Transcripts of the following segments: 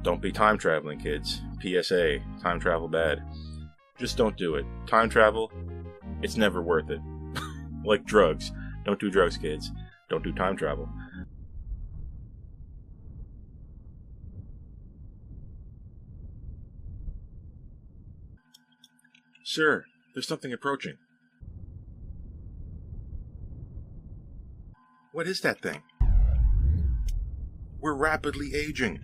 Don't be time traveling, kids. PSA, time travel bad. Just don't do it. Time travel, it's never worth it. Like drugs. Don't do drugs, kids. Don't do time travel. Sir, there's something approaching. What is that thing? We're rapidly aging.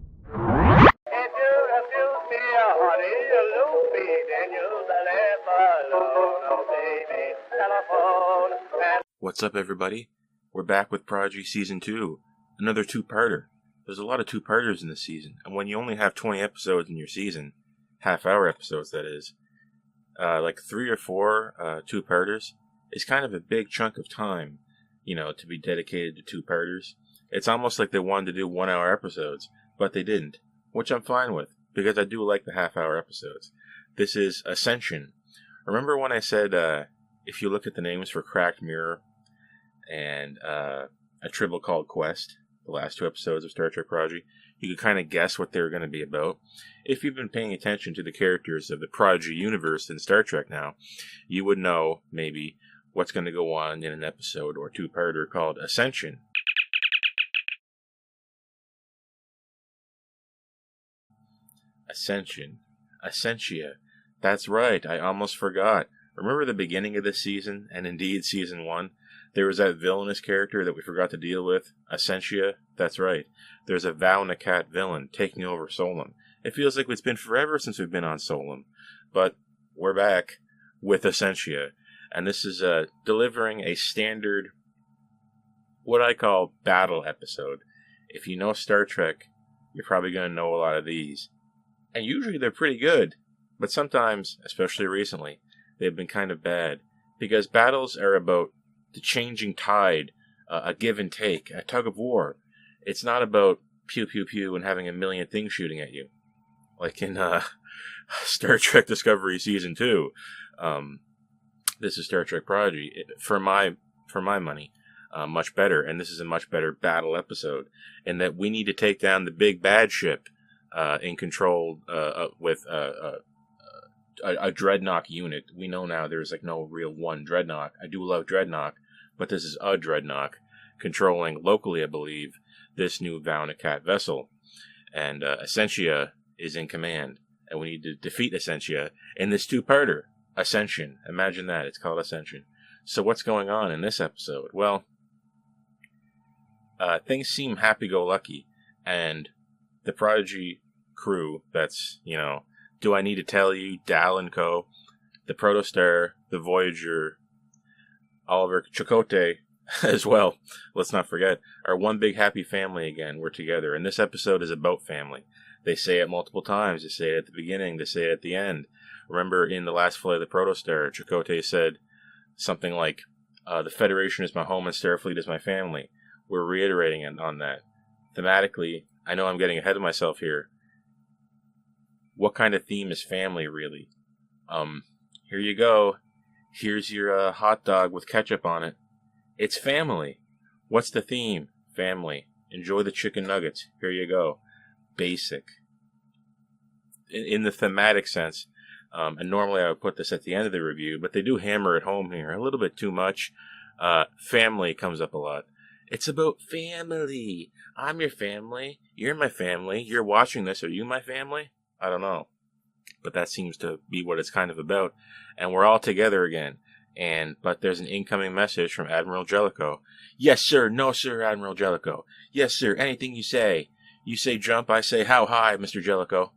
What's up, everybody? We're back with Prodigy Season 2. Another two-parter. There's a lot of two-parters in this season. And when you only have 20 episodes in your season, half-hour episodes that is, like 3 or 4 two-parters is kind of a big chunk of time, you know, to be dedicated to two-parters. It's almost like they wanted to do 1-hour episodes, but they didn't, which I'm fine with, because I do like the half-hour episodes. This is Ascension. Remember when I said, if you look at the names for Cracked Mirror and A Tribble Called Quest, the last 2 episodes of Star Trek Prodigy, you could kind of guess what they were going to be about. If you've been paying attention to the characters of the Prodigy universe in Star Trek now, you would know, maybe, what's going to go on in an episode or two-parter called Ascension. Ascension. Asencia. That's right, I almost forgot. Remember the beginning of this season, and indeed Season 1? There was that villainous character that we forgot to deal with, Asencia. That's right. There's a Val-Nakat villain taking over Solum. It feels like it's been forever since we've been on Solum. But we're back with Asencia. And this is delivering a standard, what I call battle episode. If you know Star Trek, you're probably going to know a lot of these. And usually they're pretty good. But sometimes, especially recently, they've been kind of bad. Because battles are about the changing tide, a give and take, a tug of war. It's not about pew pew pew and having a million things shooting at you. Like in Star Trek Discovery Season 2. This is Star Trek Prodigy. For my money, much better. And this is a much better battle episode. In that we need to take down the big bad ship in control with a Dreadnought unit. We know now there's like no real one Dreadnought. I do love Dreadnought, but this is a Dreadnought controlling locally, I believe, this new Val-Nakat vessel. And Asencia is in command, and we need to defeat Asencia in this two-parter, Ascension. Imagine that, it's called Ascension. So what's going on in this episode? Well, things seem happy-go-lucky, and the Prodigy crew, that's, you know, do I need to tell you, Dal and co., the Protostar, the Voyager, Oliver Chakotay as well, let's not forget, are one big happy family again. We're together. And this episode is about family. They say it multiple times. They say it at the beginning. They say it at the end. Remember in the last flight of the Protostar, Chakotay said something like, the Federation is my home and Starfleet is my family. We're reiterating it on that. Thematically, I know I'm getting ahead of myself here. What kind of theme is family, really? Here you go. Here's your hot dog with ketchup on it. It's family. What's the theme? Family. Enjoy the chicken nuggets. Here you go. Basic. In the thematic sense, and normally I would put this at the end of the review, but they do hammer it home here a little bit too much. Family comes up a lot. It's about family. I'm your family. You're my family. You're watching this. Are you my family? I don't know. But that seems to be what it's kind of about. And we're all together again. But there's an incoming message from Admiral Jellicoe. Yes, sir. No, sir, Admiral Jellicoe. Yes, sir. Anything you say. You say jump, I say how high, Mr. Jellicoe.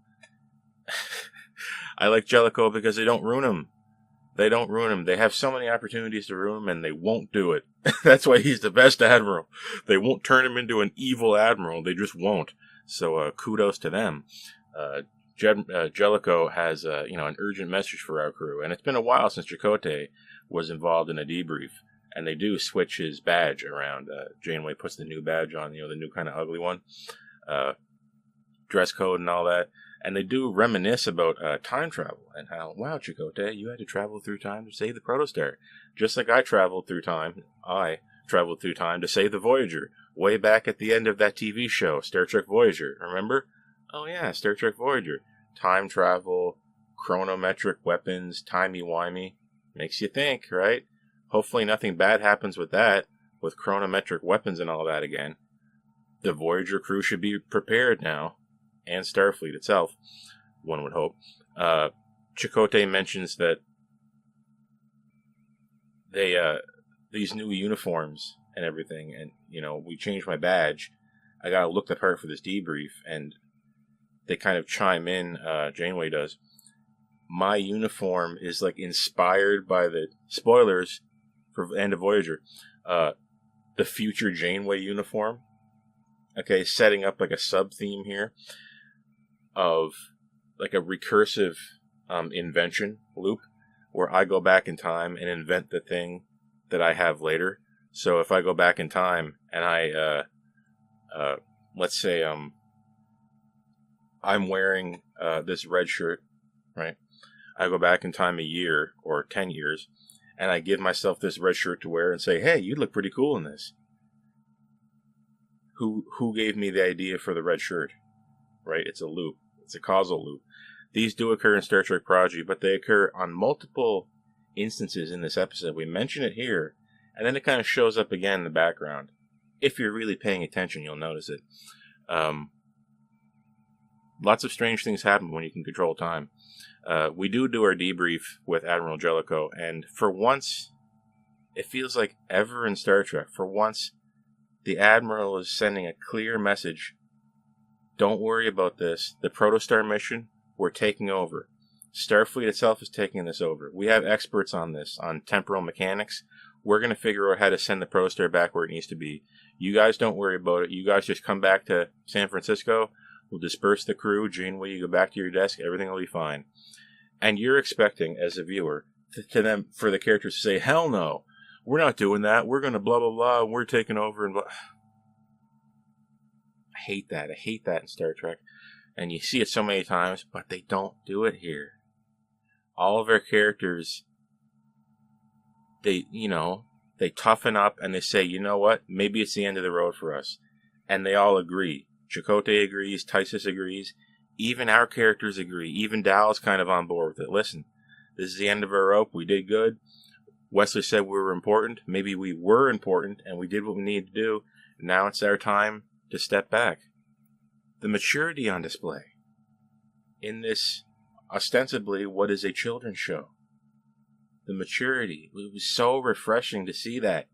I like Jellicoe because they don't ruin him. They don't ruin him. They have so many opportunities to ruin him, and they won't do it. That's why he's the best admiral. They won't turn him into an evil admiral. They just won't. So kudos to them. Jellicoe has an urgent message for our crew, and it's been a while since Chakotay was involved in a debrief, and they do switch his badge around. Janeway puts the new badge on, the new kind of ugly one, dress code and all that, and they do reminisce about time travel and how, wow, Chakotay, you had to travel through time to save the Protostar, just like I traveled through time. I traveled through time to save the Voyager way back at the end of that TV show, Star Trek Voyager. Remember? Oh yeah, Star Trek Voyager. Time travel, chronometric weapons, timey-wimey. Makes you think, right? Hopefully nothing bad happens with that, with chronometric weapons and all that again. The Voyager crew should be prepared now, and Starfleet itself, one would hope. Chakotay mentions that they, these new uniforms and everything, and, we changed my badge. I gotta look the part for this debrief, and they kind of chime in, Janeway does. My uniform is, inspired by the, spoilers for End of Voyager, the future Janeway uniform. Okay, setting up, a sub-theme here of, a recursive invention loop, where I go back in time and invent the thing that I have later. So if I go back in time and I, let's say, I'm wearing this red shirt, right? I go back in time a year or 10 years, and I give myself this red shirt to wear and say, hey, you look pretty cool in this. Who gave me the idea for the red shirt? Right? It's a loop. It's a causal loop. These do occur in Star Trek Prodigy, but they occur on multiple instances in this episode. We mention it here, and then it kind of shows up again in the background. If you're really paying attention, you'll notice it. Lots of strange things happen when you can control time. We do our debrief with Admiral Jellicoe, and for once, it feels like ever in Star Trek, for once, the Admiral is sending a clear message. Don't worry about this. The Protostar mission, we're taking over. Starfleet itself is taking this over. We have experts on this, on temporal mechanics. We're going to figure out how to send the Protostar back where it needs to be. You guys don't worry about it. You guys just come back to San Francisco. We'll disperse the crew. Janeway, you go back to your desk. Everything will be fine. And you're expecting, as a viewer, for the characters to say, hell no, we're not doing that. We're going to blah, blah, blah. We're taking over and blah. I hate that. I hate that in Star Trek. And you see it so many times, but they don't do it here. All of our characters, they toughen up and they say, you know what? Maybe it's the end of the road for us. And they all agree. Chakotay agrees. Tysus agrees. Even our characters agree. Even Dal's kind of on board with it. Listen, this is the end of our rope. We did good. Wesley said we were important. Maybe we were important and we did what we needed to do. Now it's our time to step back. The maturity on display in this, ostensibly, what is a children's show. The maturity. It was so refreshing to see that.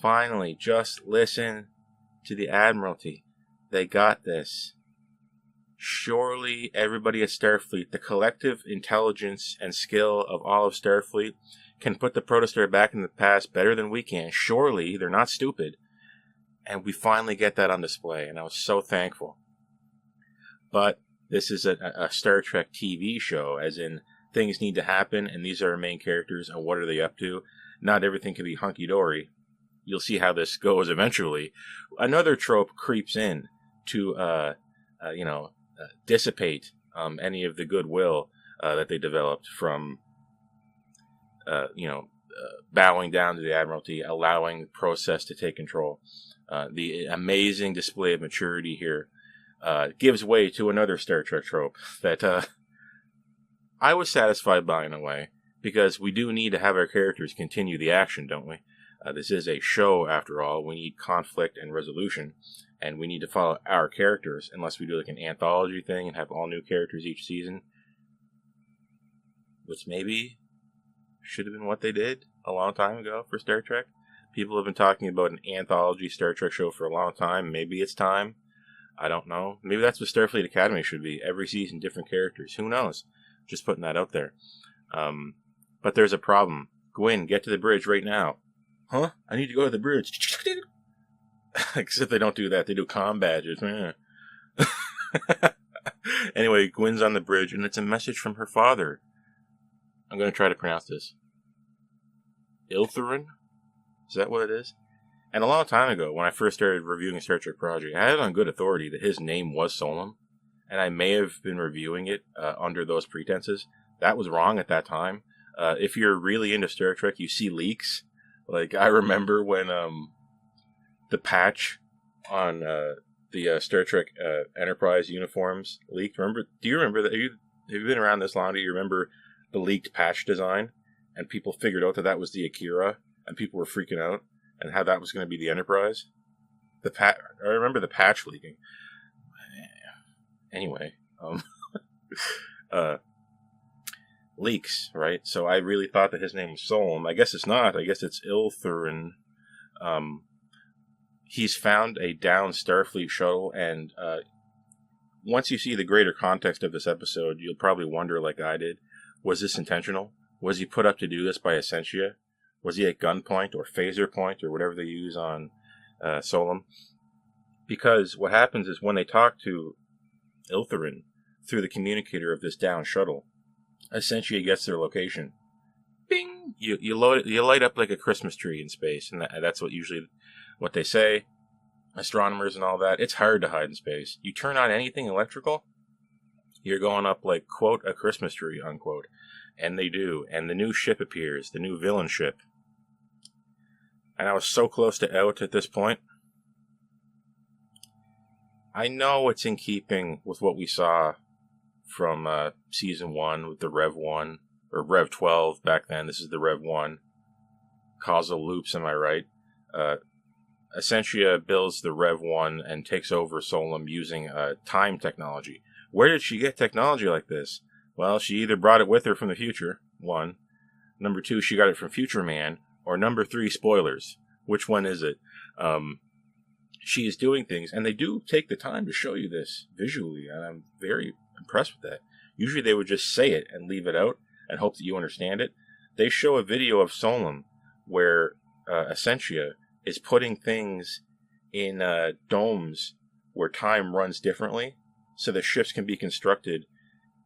Finally, just listen to the Admiralty. They got this. Surely everybody at Starfleet, the collective intelligence and skill of all of Starfleet, can put the Protostar back in the past better than we can. Surely, they're not stupid. And we finally get that on display, and I was so thankful. But this is a Star Trek TV show, as in things need to happen, and these are our main characters, and what are they up to? Not everything can be hunky-dory. You'll see how this goes eventually. Another trope creeps in to, dissipate any of the goodwill that they developed from, bowing down to the Admiralty, allowing the process to take control. The amazing display of maturity here gives way to another Star Trek trope that I was satisfied by in a way, because we do need to have our characters continue the action, don't we? This is a show, after all. We need conflict and resolution, and we need to follow our characters, unless we do an anthology thing and have all new characters each season, which maybe should have been what they did a long time ago for Star Trek. People have been talking about an anthology Star Trek show for a long time. Maybe it's time. I don't know. Maybe that's what Starfleet Academy should be. Every season, different characters. Who knows? Just putting that out there. But there's a problem. Gwyn, get to the bridge right now. Huh? I need to go to the bridge. Except they don't do that. They do comm badges. Anyway, Gwyn's on the bridge, and it's a message from her father. I'm going to try to pronounce this. Iltherin? Is that what it is? And a long time ago, when I first started reviewing Star Trek Prodigy, I had it on good authority that his name was Solom, and I may have been reviewing it under those pretenses. That was wrong at that time. If you're really into Star Trek, you see leaks. Like, I remember when the patch on the Star Trek Enterprise uniforms leaked. Remember? Do you remember that? Have you been around this long? Do you remember the leaked patch design? And people figured out that was the Akira, and people were freaking out, and how that was going to be the Enterprise. I remember the patch leaking. Anyway, leaks, right? So I really thought that his name was Solom. I guess it's not. I guess it's Ilthurin. He's found a downed Starfleet shuttle, and once you see the greater context of this episode, you'll probably wonder, like I did, was this intentional? Was he put up to do this by Asencia? Was he at gunpoint or phaser point or whatever they use on Solom? Because what happens is when they talk to Ilthurin through the communicator of this down shuttle, Asencia gets their location. Bing! You light up like a Christmas tree in space, and that's what they say. Astronomers and all that. It's hard to hide in space. You turn on anything electrical, you're going up like, quote, a Christmas tree, unquote. And they do. And the new ship appears, the new villain ship. And I was so close to out at this point. I know it's in keeping with what we saw from Season 1 with the Rev 1, or Rev 12 back then. This is the Rev 1. Causal loops, am I right? Asencia builds the Rev 1 and takes over Solom using time technology. Where did she get technology like this? Well, she either brought it with her from the future, 1. Number 2, she got it from Future Man. Or number 3, spoilers. Which one is it? She is doing things, and they do take the time to show you this visually, and I'm very impressed with that. Usually they would just say it and leave it out and hope that you understand it. They show a video of Solom where Asencia is putting things in domes where time runs differently, so the ships can be constructed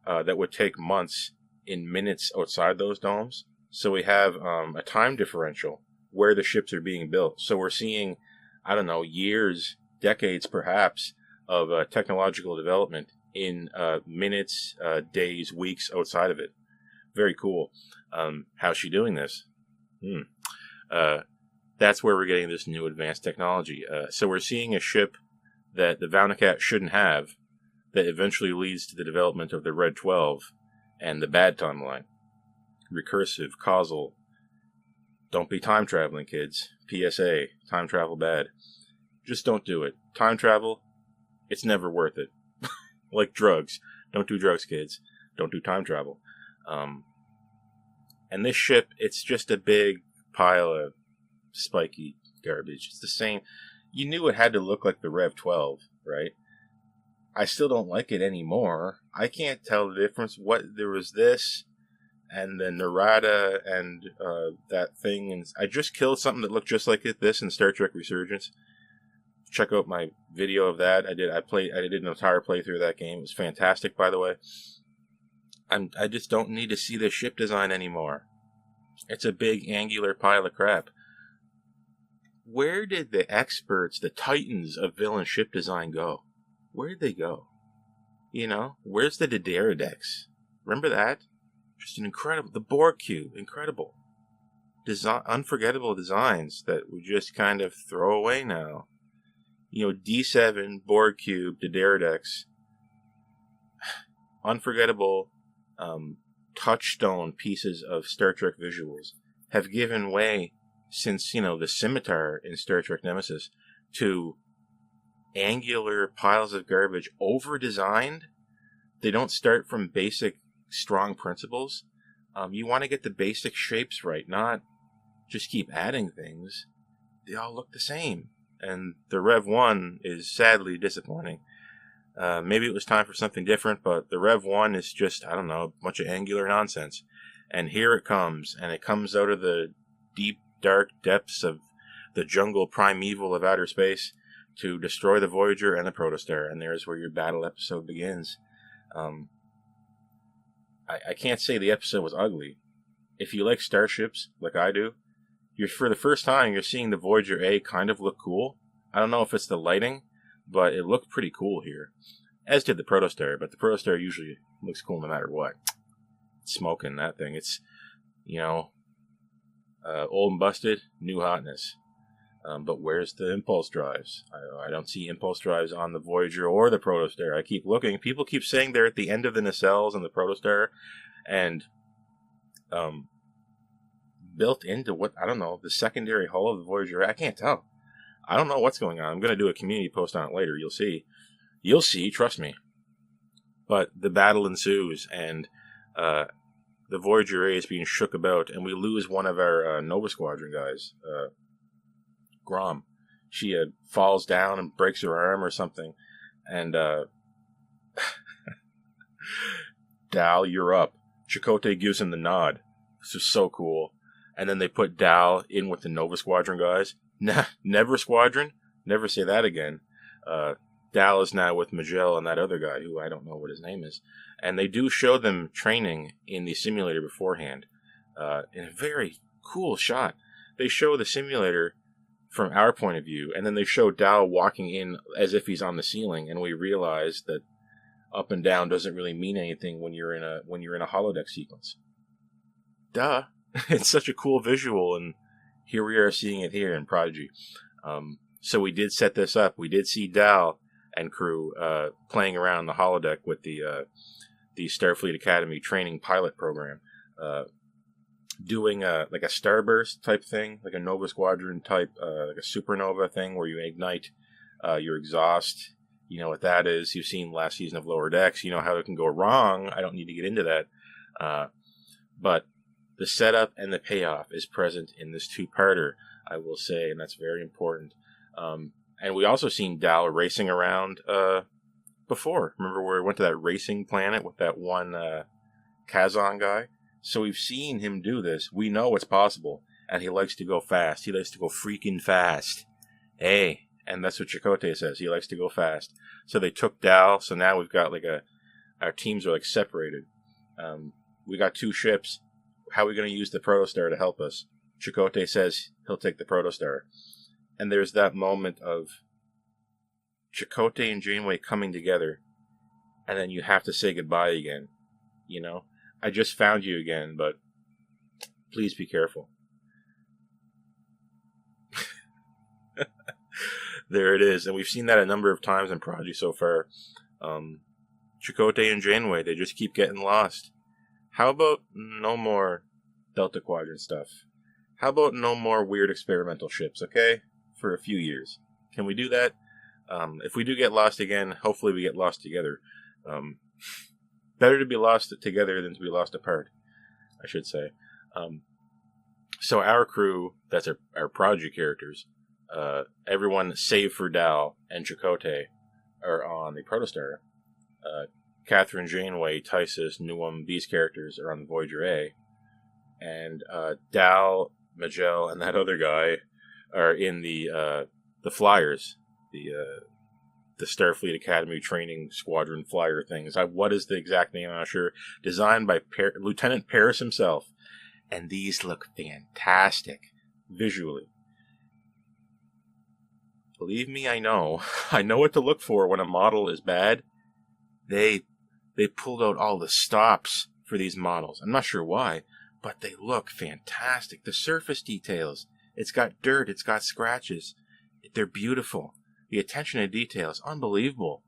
that would take months in minutes outside those domes. So we have a time differential where the ships are being built. So we're seeing, I don't know, years, decades perhaps, of technological development in minutes, days, weeks outside of it. Very cool. How's she doing this? That's where we're getting this new advanced technology. So we're seeing a ship that the Valnicat shouldn't have, that eventually leads to the development of the Red 12 and the bad timeline. Recursive, causal. Don't be time traveling, kids. PSA, time travel bad. Just don't do it. Time travel, it's never worth it. Like drugs. Don't do drugs, kids. Don't do time travel. And this ship, it's just a big pile of spiky garbage. It's the same. You knew it had to look like the Rev 12, right? I still don't like it anymore. I can't tell the difference. There was this, and the Narada, and that thing. And I just killed something that looked just like this in Star Trek Resurgence. Check out my video of that. I did an entire playthrough of that game. It was fantastic, by the way. I just don't need to see the ship design anymore. It's a big angular pile of crap. Where did the experts, the titans of villain ship design go? Where did they go? You know, where's the Dideridex? Remember that? Just an incredible, the Borg cube, incredible. Unforgettable designs that we just kind of throw away now. You know, D7, Borg cube, Dideridex. Unforgettable touchstone pieces of Star Trek visuals have given way since, the scimitar in Star Trek Nemesis to angular piles of garbage, over-designed. They don't start from basic, strong principles. You want to get the basic shapes right, not just keep adding things. They all look the same. And the Rev 1 is sadly disappointing. Maybe it was time for something different, but the Rev 1 is just, I don't know, a bunch of angular nonsense. And here it comes, and it comes out of the deep, dark depths of the jungle primeval of outer space to destroy the Voyager and the Protostar, and there's where your battle episode begins. I can't say the episode was ugly. If you like starships, like I do, for the first time, you're seeing the Voyager A kind of look cool. I don't know if it's the lighting, but it looked pretty cool here. As did the Protostar, but the Protostar usually looks cool no matter what. It's smoking, that thing. It's, old and busted, new hotness. But where's the impulse drives? I don't see impulse drives on the Voyager or the Protostar. I keep looking. People keep saying they're at the end of the nacelles on the Protostar, and built into what, I don't know, the secondary hull of the Voyager. I can't tell. I don't know what's going on. I'm going to do a community post on it later. You'll see. You'll see, trust me. But the battle ensues, and the Voyager A is being shook about, and we lose one of our Nova Squadron guys, Grom. She falls down and breaks her arm or something, and Dal, you're up. Chakotay gives him the nod. This is so cool. And then they put Dal in with the Nova Squadron guys. Never Squadron? Never say that again. Dal is now with maj'el and that other guy, who I don't know what his name is. And they do show them training in the simulator beforehand. In a very cool shot. They show the simulator from our point of view, and then they show Dal walking in as if he's on the ceiling, and we realize that up and down doesn't really mean anything when you're in a holodeck sequence. Duh. It's such a cool visual, and here we are seeing it here in Prodigy. So we did set this up. We did see Dal and crew playing around the holodeck with the Starfleet Academy training pilot program, doing like a starburst type thing, like a Nova Squadron type, like a supernova thing where you ignite your exhaust. You know what that is. You've seen last season of Lower Decks. You know how it can go wrong. I don't need to get into that. But the setup and the payoff is present in this two-parter, I will say, and that's very important. And we also seen Dal racing around before. Remember where we went to that racing planet with that one Kazon guy? So we've seen him do this. We know it's possible. And he likes to go fast. He likes to go freaking fast. Hey. And that's what Chakotay says. He likes to go fast. So they took Dal. So now we've got our teams are like separated. We got two ships. How are we going to use the Protostar to help us? Chakotay says he'll take the Protostar. And there's that moment of Chakotay and Janeway coming together. And then you have to say goodbye again. You know? I just found you again, but please be careful. There it is. And we've seen that a number of times in Prodigy so far. Chakotay and Janeway, they just keep getting lost. How about no more Delta Quadrant stuff? How about no more weird experimental ships, okay? For a few years. Can we do that? If we do get lost again, hopefully we get lost together. Better to be lost together than to be lost apart, I should say. So our crew, that's our Prodigy characters, everyone save for Dal and Chakotay are on the Protostar. Catherine Janeway, Tysus, Nuum, these characters are on the Voyager A. And Dal, maj'el, and that other guy are in the Flyers, the Starfleet Academy training squadron flyer things. What is the exact name? I'm not sure. Designed by Lieutenant Paris himself. And these look fantastic visually. Believe me, I know. I know what to look for when a model is bad. They pulled out all the stops for these models. I'm not sure why, but they look fantastic. The surface details. It's got dirt. It's got scratches. They're beautiful. The attention to detail is unbelievable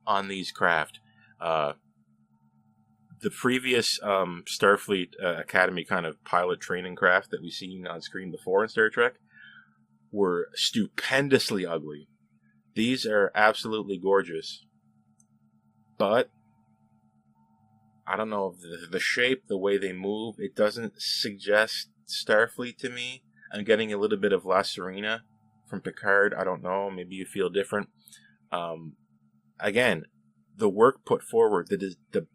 on these craft. The previous Starfleet Academy kind of pilot training craft that we've seen on screen before in Star Trek were stupendously ugly. These are absolutely gorgeous. But I don't know, the shape, the way they move, it doesn't suggest Starfleet to me. I'm getting a little bit of La Serena from Picard. I don't know, maybe you feel different. Again, the work put forward, the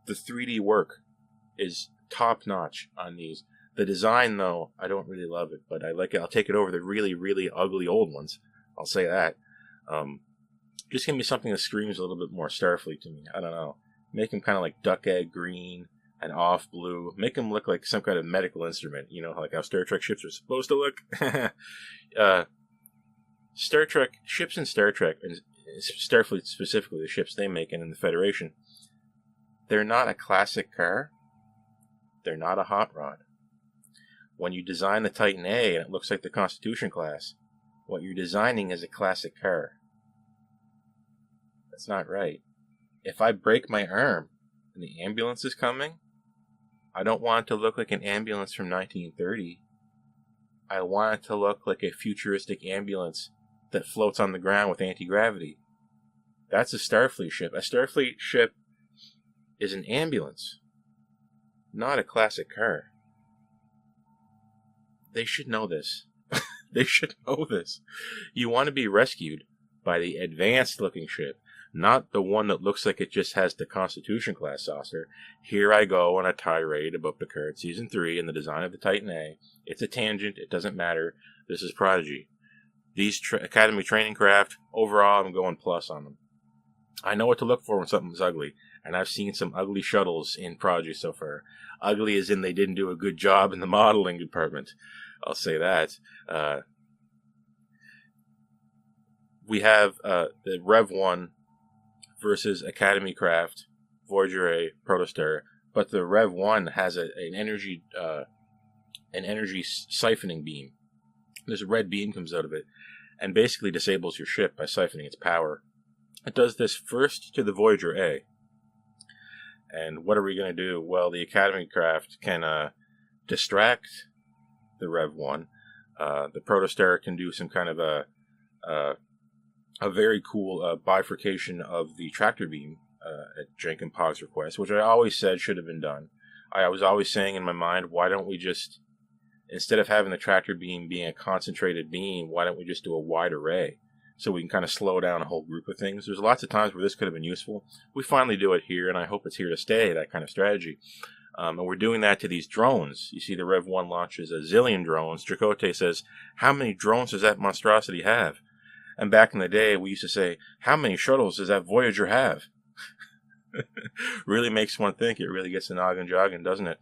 3D work is top notch on these. The design, though, I don't really love it, but I like it. I'll take it over the really, really ugly old ones. I'll say that. Just give me something that screams a little bit more Starfleet to me. I don't know. Make them kind of like duck egg green and off blue. Make them look like some kind of medical instrument. You know, like how Star Trek ships are supposed to look. Star Trek ships in Star Trek, and Starfleet specifically, the ships they make and in the Federation, they're not a classic car. They're not a hot rod. When you design the Titan A and it looks like the Constitution class, what you're designing is a classic car. That's not right. If I break my arm and the ambulance is coming, I don't want it to look like an ambulance from 1930. I want it to look like a futuristic ambulance that floats on the ground with anti-gravity. That's a Starfleet ship. A Starfleet ship is an ambulance, not a classic car. They should know this. They should know this. You want to be rescued by the advanced-looking ship, not the one that looks like it just has the Constitution class saucer. Here I go on a tirade about Picard Season 3 and the design of the Titan A. It's a tangent. It doesn't matter. This is Prodigy. These Academy training craft, overall, I'm going plus on them. I know what to look for when something's ugly, and I've seen some ugly shuttles in Prodigy so far. Ugly as in they didn't do a good job in the modeling department. I'll say that. We have the Rev 1 versus Academy craft, Voyager A, Protostar, but the Rev 1 has an energy siphoning beam. This red beam comes out of it and basically disables your ship by siphoning its power. It does this first to the Voyager A. And what are we going to do? Well, the Academy craft can distract the Rev 1. The Protostar can do some kind of a very cool bifurcation of the tractor beam at Jankom-Pog's request, which I always said should have been done. I was always saying in my mind, why don't we just, instead of having the tractor beam being a concentrated beam, why don't we just do a wide array so we can kind of slow down a whole group of things? There's lots of times where this could have been useful. We finally do it here, and I hope it's here to stay, that kind of strategy. And we're doing that to these drones. You see the Rev 1 launches a zillion drones. Chakotay says, how many drones does that monstrosity have? And back in the day, we used to say, how many shuttles does that Voyager have? Really makes one think. It really gets the noggin jogging, doesn't it?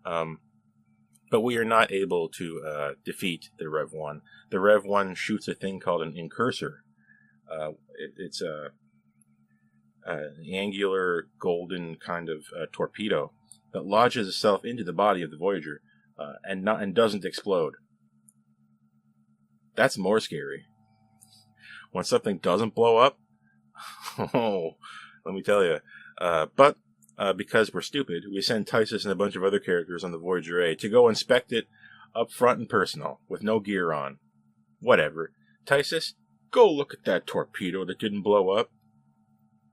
But we are not able to defeat the Rev 1. The Rev 1 shoots a thing called an incursor. It's an angular, golden kind of torpedo that lodges itself into the body of the Voyager and doesn't explode. That's more scary. When something doesn't blow up, oh, let me tell you. But because we're stupid, we send Tysus and a bunch of other characters on the Voyager A to go inspect it up front and personal, with no gear on. Whatever. Tysus, go look at that torpedo that didn't blow up.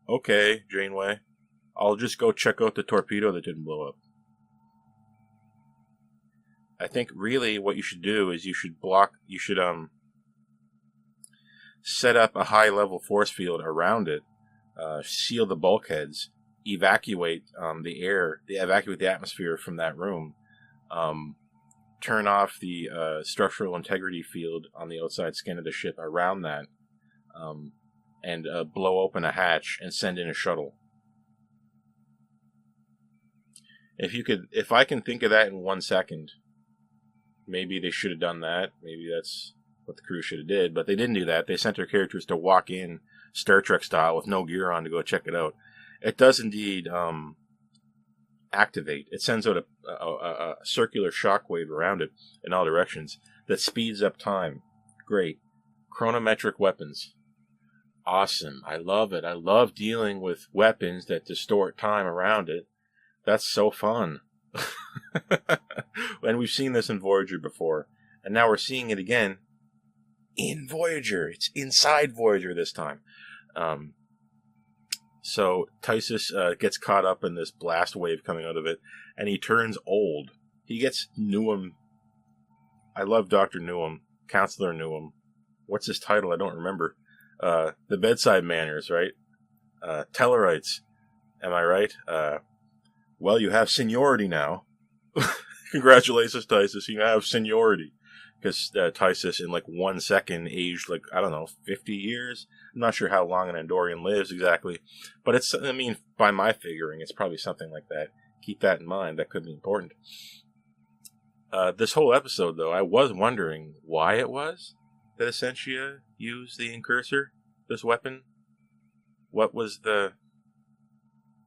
Okay, Janeway. I'll just go check out the torpedo that didn't blow up. I think really what you should do is you should set up a high-level force field around it, seal the bulkheads, evacuate evacuate the atmosphere from that room, turn off the structural integrity field on the outside skin of the ship around that, and blow open a hatch and send in a shuttle. If I can think of that in 1 second, maybe they should have done that. Maybe that's what the crew should have did, but they didn't do that. They sent their characters to walk in Star Trek style with no gear on to go check it out. It does indeed activate. It sends out a circular shockwave around it in all directions that speeds up time. Great. Chronometric weapons. Awesome. I love it. I love dealing with weapons that distort time around it. That's so fun. And we've seen this in Voyager before, and now we're seeing it again in Voyager. It's inside Voyager this time. So Tysus gets caught up in this blast wave coming out of it, and he turns old. He gets Newham. I love Dr. Newham, Counselor Newham. What's his title? I don't remember. The bedside manners, right? Tellarites. Am I right? Well, you have seniority now. Congratulations, Tysus. You have seniority. Because Tysus, in like 1 second, aged like, 50 years. I'm not sure how long an Andorian lives exactly. But it's, by my figuring, it's probably something like that. Keep that in mind. That could be important. This whole episode, though, I was wondering why it was that Asencia used the incursor, this weapon. What was the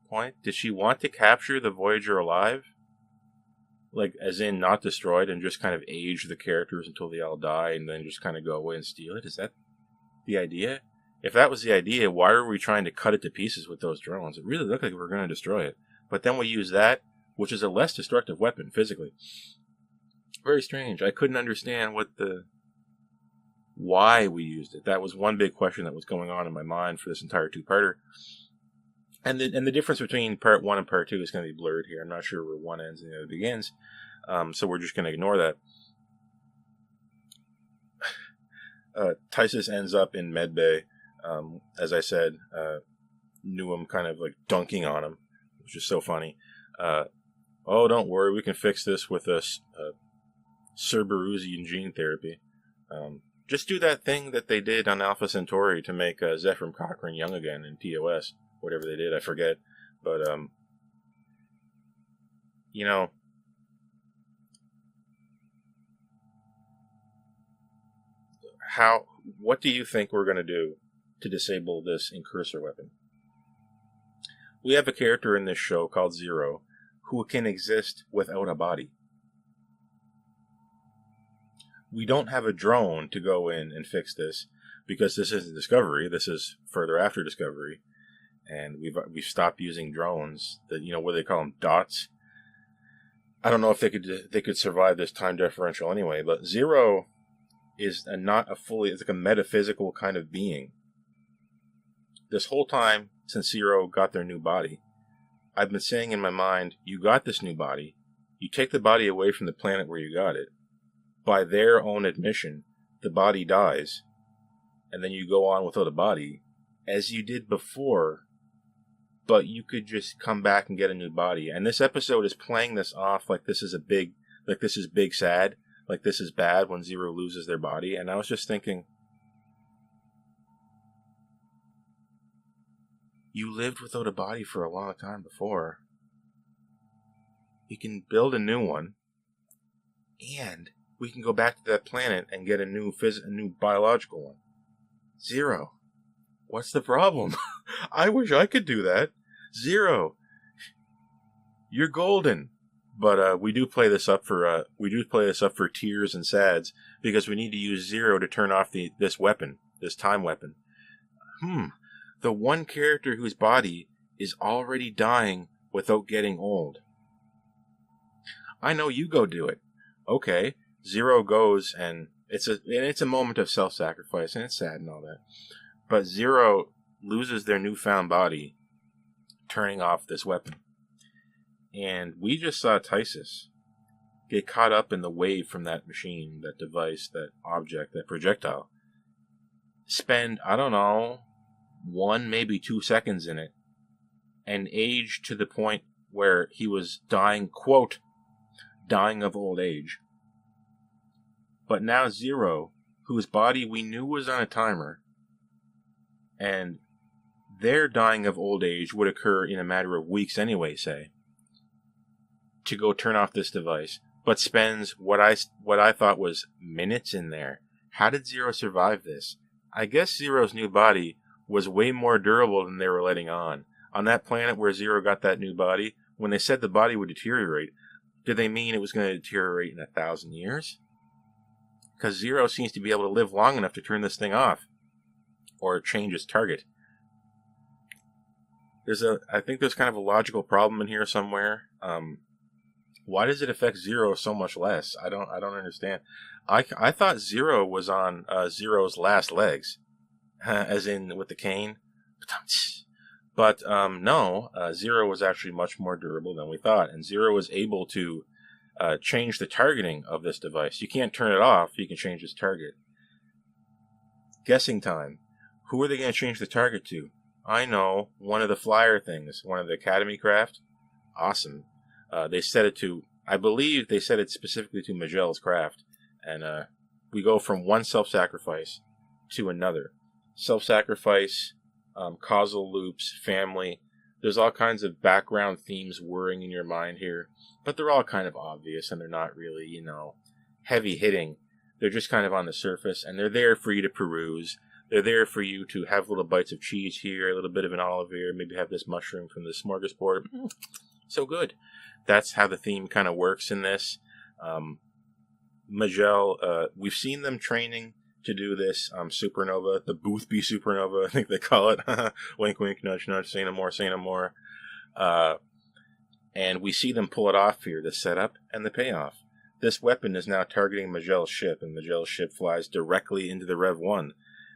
point? Did she want to capture the Voyager alive? Like, as in not destroyed and just kind of age the characters until they all die and then just kind of go away and steal it? Is that the idea? If that was the idea, why are we trying to cut it to pieces with those drones? It really looked like we were going to destroy it. But then we use that, which is a less destructive weapon physically. Very strange. I couldn't understand why we used it. That was one big question that was going on in my mind for this entire two-parter. And the difference between part 1 and part 2 is going to be blurred here. I'm not sure where one ends and the other begins. So we're just going to ignore that. Tysus ends up in medbay. As I said, Newham kind of like dunking on him, which is so funny. Oh, don't worry, we can fix this with a Cerberusian gene therapy. Just do that thing that they did on Alpha Centauri to make Zephyr Cochrane young again in TOS. Whatever they did, I forget. But, you know, what do you think we're going to do to disable this incursor weapon? We have a character in this show called Zero who can exist without a body. We don't have a drone to go in and fix this because this isn't Discovery. This is further after Discovery. And we've stopped using drones. That, you know, what do they call them? Dots. I don't know if they could survive this time differential anyway. But Zero is it's like a metaphysical kind of being. This whole time since Zero got their new body, I've been saying in my mind, you got this new body. You take the body away from the planet where you got it. By their own admission, the body dies, and then you go on without a body, as you did before. But you could just come back and get a new body. And this episode is playing this off like this is big sad, like this is bad when Zero loses their body. And I was just thinking, you lived without a body for a long time before. You can build a new one, and we can go back to that planet and get a new biological one. Zero. What's the problem? I wish I could do that. Zero. You're golden. But we do play this up for tears and sads because we need to use Zero to turn off this weapon, this time weapon. The one character whose body is already dying without getting old. I know, you go do it. Okay, Zero goes, and it's a moment of self-sacrifice, and it's sad and all that. But Zero loses their newfound body, turning off this weapon. And we just saw Tysus get caught up in the wave from that machine, that device, that object, that projectile. Spend, I don't know, 1, maybe 2 seconds in it, and age to the point where he was dying, quote, dying of old age. But now Zero, whose body we knew was on a timer, and their dying of old age would occur in a matter of weeks anyway, say, to go turn off this device, but spends what I thought was minutes in there. How did Zero survive this? I guess Zero's new body was way more durable than they were letting on. On that planet where Zero got that new body, when they said the body would deteriorate, did they mean it was going to deteriorate in 1,000 years? Because Zero seems to be able to live long enough to turn this thing off. Or change its target. I think there's kind of a logical problem in here somewhere. Why does it affect Zero so much less? I don't understand. I thought Zero was on Zero's last legs. As in with the cane. But no, Zero was actually much more durable than we thought. And Zero was able to change the targeting of this device. You can't turn it off, you can change its target. Guessing time. Who are they going to change the target to? I know, one of the flyer things, one of the Academy craft. Awesome. They set it to, I believe they set it specifically to maj'el's craft. And we go from one self-sacrifice to another. Self-sacrifice, causal loops, family. There's all kinds of background themes whirring in your mind here. But they're all kind of obvious, and they're not really, heavy-hitting. They're just kind of on the surface, and they're there for you to peruse. They're there for you to have little bites of cheese here, a little bit of an olive here, maybe have this mushroom from the smorgasbord. So good. That's how the theme kind of works in this. Maj'el, we've seen them training to do this supernova, the Boothby supernova, I think they call it. Wink, wink, nudge, nudge, say no more, say no more. And we see them pull it off here, the setup and the payoff. This weapon is now targeting Maj'el's ship, and Maj'el's ship flies directly into the Rev 1.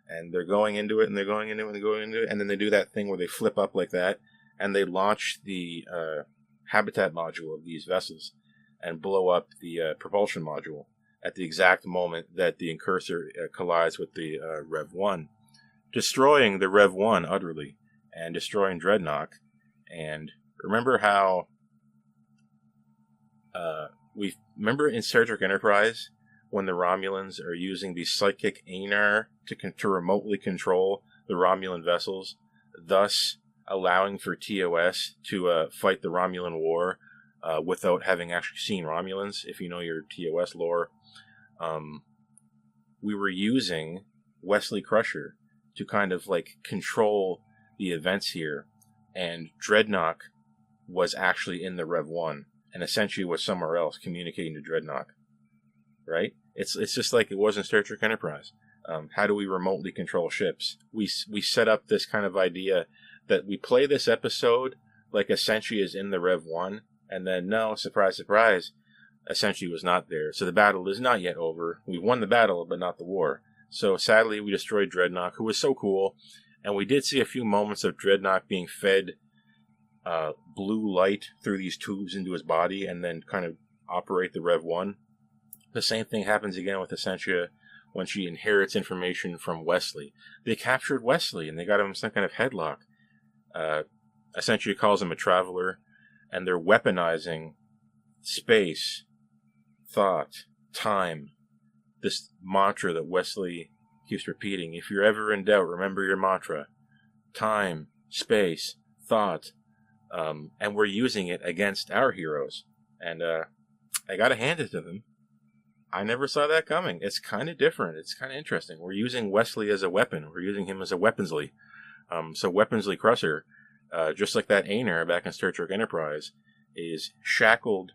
And they're going into it, and they're going into it, and they're going into it, and then they do that thing where they flip up like that, and they launch the habitat module of these vessels and blow up the propulsion module at the exact moment that the incursor collides with the Rev 1, destroying the Rev 1 utterly, and destroying Dreadnought. And remember how remember in Star Trek Enterprise when the Romulans are using the psychic Anar to remotely control the Romulan vessels, thus allowing for TOS to fight the Romulan War without having actually seen Romulans, if you know your TOS lore. We were using Wesley Crusher to kind of like control the events here, and Dreadnought was actually in the Rev 1, and Asencia was somewhere else communicating to Dreadnought. Right? It's just like it was in Star Trek Enterprise. How do we remotely control ships? We set up this kind of idea that we play this episode like Asencia is in the Rev 1, and then no, surprise, surprise, Asencia was not there. So the battle is not yet over. We won the battle, but not the war. So sadly, we destroyed Dreadnought, who was so cool, and we did see a few moments of Dreadnought being fed blue light through these tubes into his body, and then kind of operate the Rev 1. The same thing happens again with Asencia when she inherits information from Wesley. They captured Wesley, and they got him some kind of headlock. Asencia calls him a traveler, and they're weaponizing space, thought, time. This mantra that Wesley keeps repeating. If you're ever in doubt, remember your mantra. Time, space, thought. And we're using it against our heroes. And I gotta hand it to them. I never saw that coming. It's kind of different. It's kind of interesting. We're using Wesley as a weapon. We're using him as a weaponsley. So Weaponsley Crusher, just like that Anar back in Star Trek Enterprise, is shackled,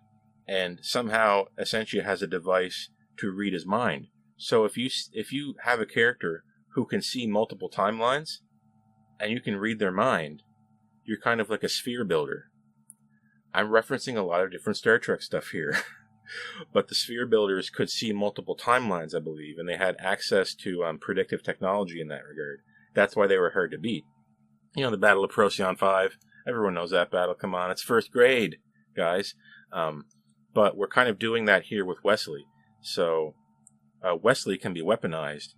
and somehow Asencia has a device to read his mind. So if you have a character who can see multiple timelines, and you can read their mind, you're kind of like a sphere builder. I'm referencing a lot of different Star Trek stuff here. But the sphere builders could see multiple timelines, I believe, and they had access to predictive technology in that regard. That's why they were hard to beat. You know, the Battle of Procyon 5. Everyone knows that battle. Come on, it's first grade, guys. But we're kind of doing that here with Wesley. So Wesley can be weaponized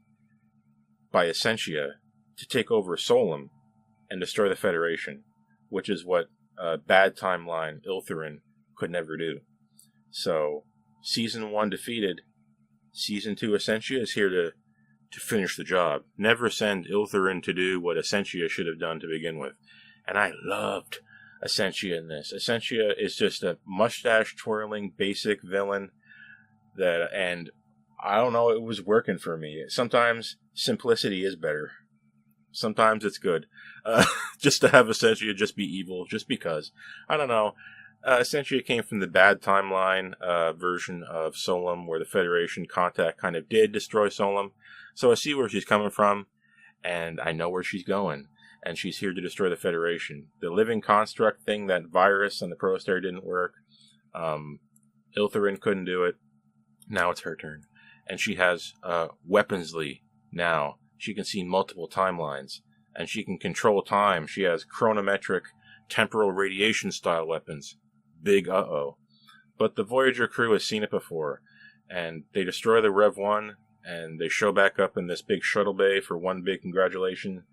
by Asencia to take over Solum and destroy the Federation, which is what bad timeline Iltherin could never do. So, Season 1 defeated. Season 2 Asencia is here to finish the job. Never send Iltherin to do what Asencia should have done to begin with. And I loved Asencia in this. Asencia is just a mustache-twirling, basic villain and I don't know, it was working for me. Sometimes simplicity is better. Sometimes it's good. Just to have Asencia just be evil, just because. I don't know. Asencia came from the bad timeline version of Solum, where the Federation contact kind of did destroy Solum. So I see where she's coming from, and I know where she's going. And she's here to destroy the Federation. The living construct thing, that virus on the Protostar didn't work. Iltherin couldn't do it. Now it's her turn. And she has Weaponsley now. She can see multiple timelines. And she can control time. She has chronometric, temporal radiation style weapons. Big uh-oh. But the Voyager crew has seen it before. And they destroy the Rev 1. And they show back up in this big shuttle bay for one big congratulation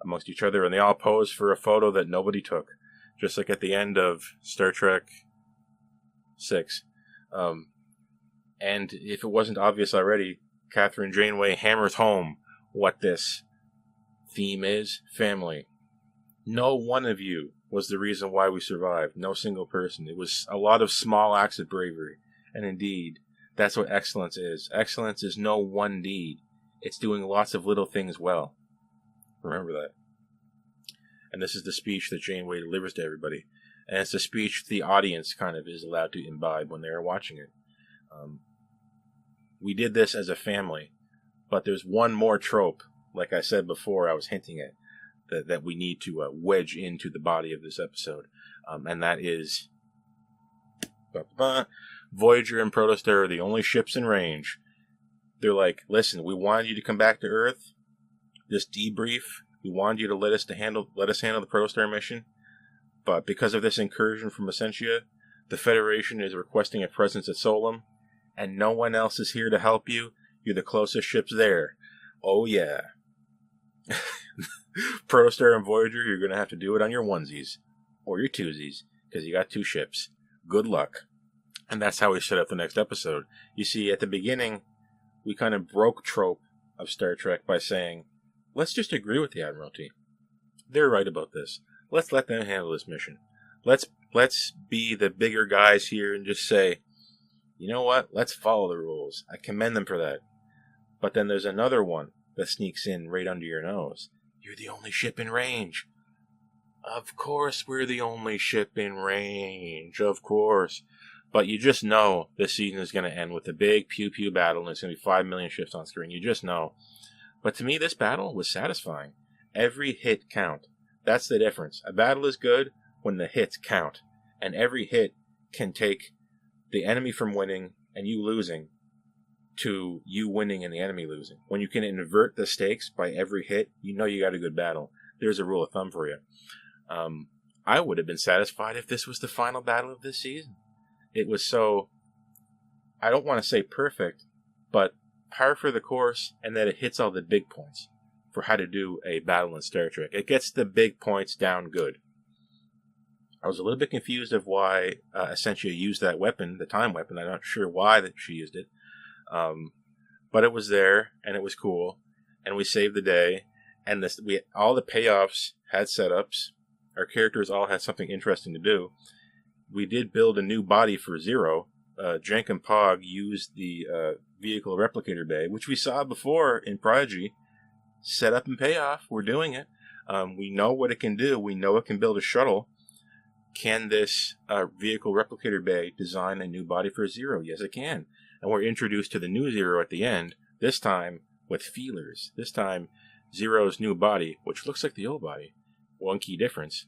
amongst each other. And they all pose for a photo that nobody took. Just like at the end of Star Trek 6. And if it wasn't obvious already, Admiral Janeway hammers home what this theme is: family. No one of you was the reason why we survived. No single person. It was a lot of small acts of bravery. And indeed, that's what excellence is. Excellence is no one deed. It's doing lots of little things well. Remember that. And this is the speech that Janeway delivers to everybody. And it's a speech the audience kind of is allowed to imbibe when they're watching it. We did this as a family, but there's one more trope, like I said before, I was hinting at, that we need to wedge into the body of this episode. And that is Voyager and Protostar are the only ships in range. They're like, listen, we wanted you to come back to Earth, this debrief. We wanted you to let us handle the Protostar mission. But because of this incursion from Asencia, the Federation is requesting a presence at Solum, and no one else is here to help you. You're the closest ships there. Oh yeah. Protostar and Voyager, you're going to have to do it on your onesies. Or your twosies, because you got 2 ships. Good luck. And that's how we set up the next episode. You see, at the beginning, we kind of broke trope of Star Trek by saying, let's just agree with the Admiralty. They're right about this. Let's let them handle this mission. Let's be the bigger guys here and just say, you know what? Let's follow the rules. I commend them for that. But then there's another one that sneaks in right under your nose. You're the only ship in range. Of course we're the only ship in range. Of course. But you just know this season is going to end with a big pew-pew battle, and it's going to be 5 million ships on screen. You just know. But to me, this battle was satisfying. Every hit count. That's the difference. A battle is good when the hits count. And every hit can take the enemy from winning and you losing to you winning and the enemy losing. When you can invert the stakes by every hit, you know you got a good battle. There's a rule of thumb for you. I would have been satisfied if this was the final battle of this season. It was so, I don't want to say perfect, but par for the course, and that it hits all the big points for how to do a battle in Star Trek. It gets the big points down good. I was a little bit confused of why Asencia used that weapon, the time weapon. I'm not sure why that she used it. But it was there, and it was cool, and we saved the day, and all the payoffs had setups. Our characters all had something interesting to do. We did build a new body for Zero. Jankom Pog used the vehicle replicator bay, which we saw before in Prodigy. Set up and payoff. We're doing it. We know what it can do. We know it can build a shuttle. Can this vehicle replicator bay design a new body for Zero? Yes, it can. And we're introduced to the new Zero at the end, this time with feelers. This time, Zero's new body, which looks like the old body. One key difference.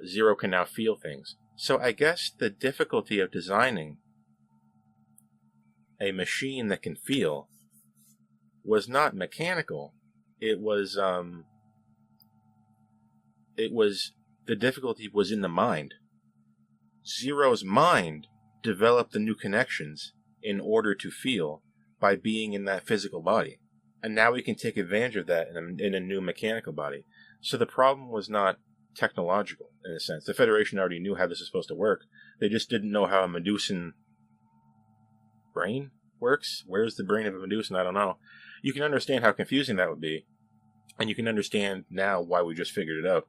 Zero can now feel things. So I guess the difficulty of designing a machine that can feel was not mechanical. It was the difficulty was in the mind. Zero's mind developed the new connections in order to feel by being in that physical body. And now we can take advantage of that in a new mechanical body. So the problem was not technological, in a sense. The Federation already knew how this is supposed to work. They just didn't know how a Medusan brain works. Where's the brain of a Medusan? I don't know. You can understand how confusing that would be. And you can understand now why we just figured it out.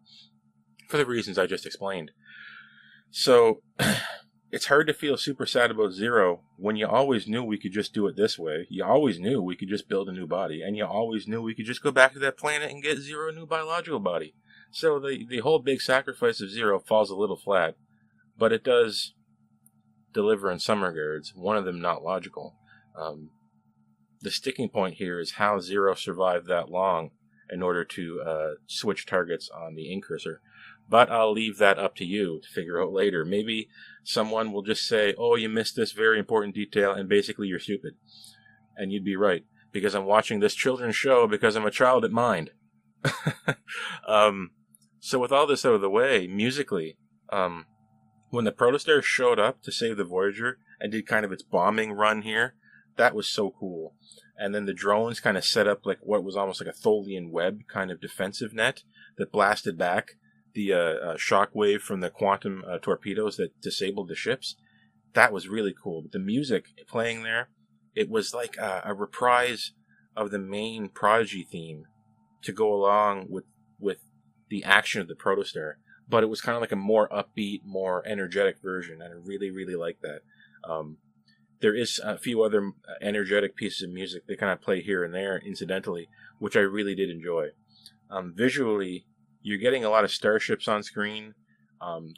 For the reasons I just explained. So, it's hard to feel super sad about Zero when you always knew we could just do it this way. You always knew we could just build a new body. And you always knew we could just go back to that planet and get Zero a new biological body. So the whole big sacrifice of Zero falls a little flat. But it does deliver in some regards. One of them not logical. The sticking point here is how Zero survived that long in order to switch targets on the incursor. But I'll leave that up to you to figure out later. Maybe someone will just say, oh, you missed this very important detail, and basically you're stupid. And you'd be right, because I'm watching this children's show because I'm a child at mind. So with all this out of the way, musically, when the Protostar showed up to save the Voyager and did kind of its bombing run here, that was so cool. And then the drones kind of set up like what was almost like a Tholian web kind of defensive net that blasted back the shockwave from the quantum torpedoes that disabled the ships. That was really cool. But the music playing there, it was like a reprise of the main Prodigy theme to go along with the action of the Protostar. But it was kind of like a more upbeat, more energetic version, and I really, really like that. There is a few other energetic pieces of music that kind of play here and there, incidentally, which I really did enjoy. Visually, You're getting a lot of starships on screen.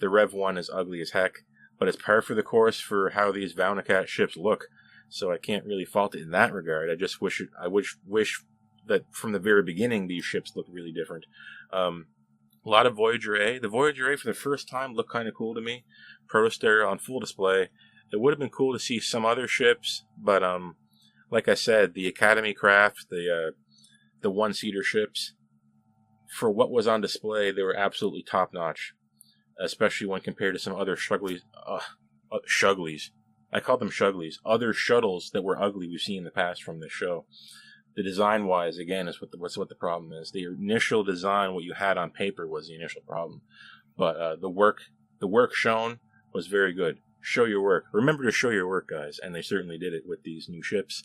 The Rev 1 is ugly as heck, but it's par for the course for how these Valnakat ships look. So I can't really fault it in that regard. I just wish that from the very beginning these ships looked really different. A lot of Voyager A. The Voyager A for the first time looked kind of cool to me. Protostar on full display. It would have been cool to see some other ships, but like I said, the Academy craft, the one-seater ships, for what was on display, they were absolutely top-notch, especially when compared to some other shuglies. I call them shuglies. Other shuttles that were ugly we've seen in the past from this show. The design-wise, again, is what the problem is. The initial design, what you had on paper, was the initial problem. But the work shown was very good. Show your work. Remember to show your work, guys. And they certainly did it with these new ships.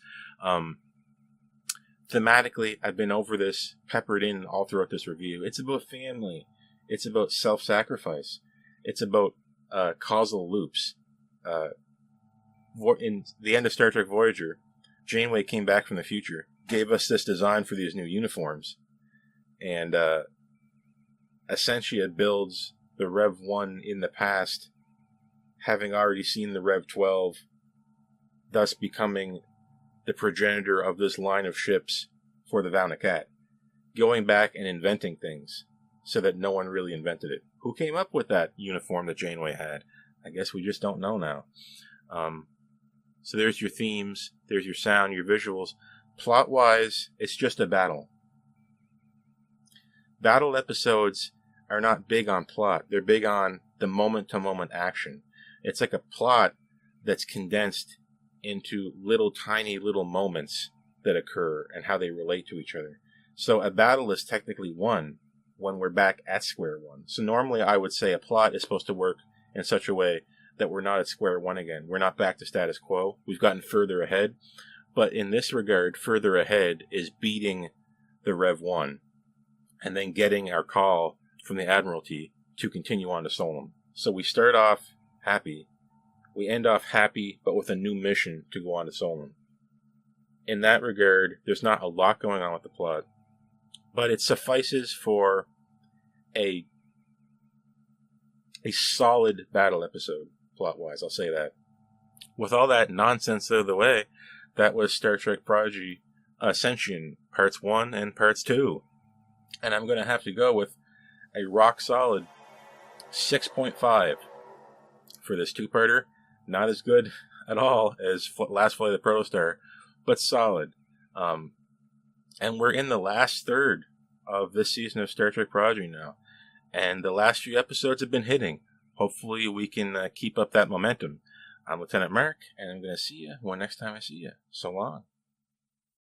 Thematically, I've been over this, peppered in all throughout this review. It's about family. It's about self-sacrifice. It's about causal loops. In the end of Star Trek Voyager, Janeway came back from the future, gave us this design for these new uniforms, and Asencia builds the Rev 1 in the past, having already seen the Rev 12, thus becoming the progenitor of this line of ships for the Valnakat, going back and inventing things so that no one really invented it. Who came up with that uniform that Janeway had? I guess we just don't know now. So there's your themes, there's your sound, your visuals. Plot-wise, it's just a battle. Battle episodes are not big on plot. They're big on the moment-to-moment action. It's like a plot that's condensed into tiny little moments that occur and how they relate to each other. So a battle is technically won when we're back at square one. So normally I would say a plot is supposed to work in such a way that we're not at square one again. We're not back to status quo. We've gotten further ahead. But in this regard, further ahead is beating the Rev 1 and then getting our call from the Admiralty to continue on to Solon. So we start off happy. We end off happy, but with a new mission to go on to Solon. In that regard, there's not a lot going on with the plot, but it suffices for a solid battle episode, plot-wise, I'll say that. With all that nonsense out of the way, that was Star Trek Prodigy Ascension, Parts 1 and Parts 2. And I'm going to have to go with a rock-solid 6.5 for this two-parter. Not as good at all as Last Flight of the Protostar, but solid. And we're in the last third of this season of Star Trek Prodigy now. And the last few episodes have been hitting. Hopefully we can keep up that momentum. I'm Lieutenant Mark, and I'm going to see you next time I see you. So long.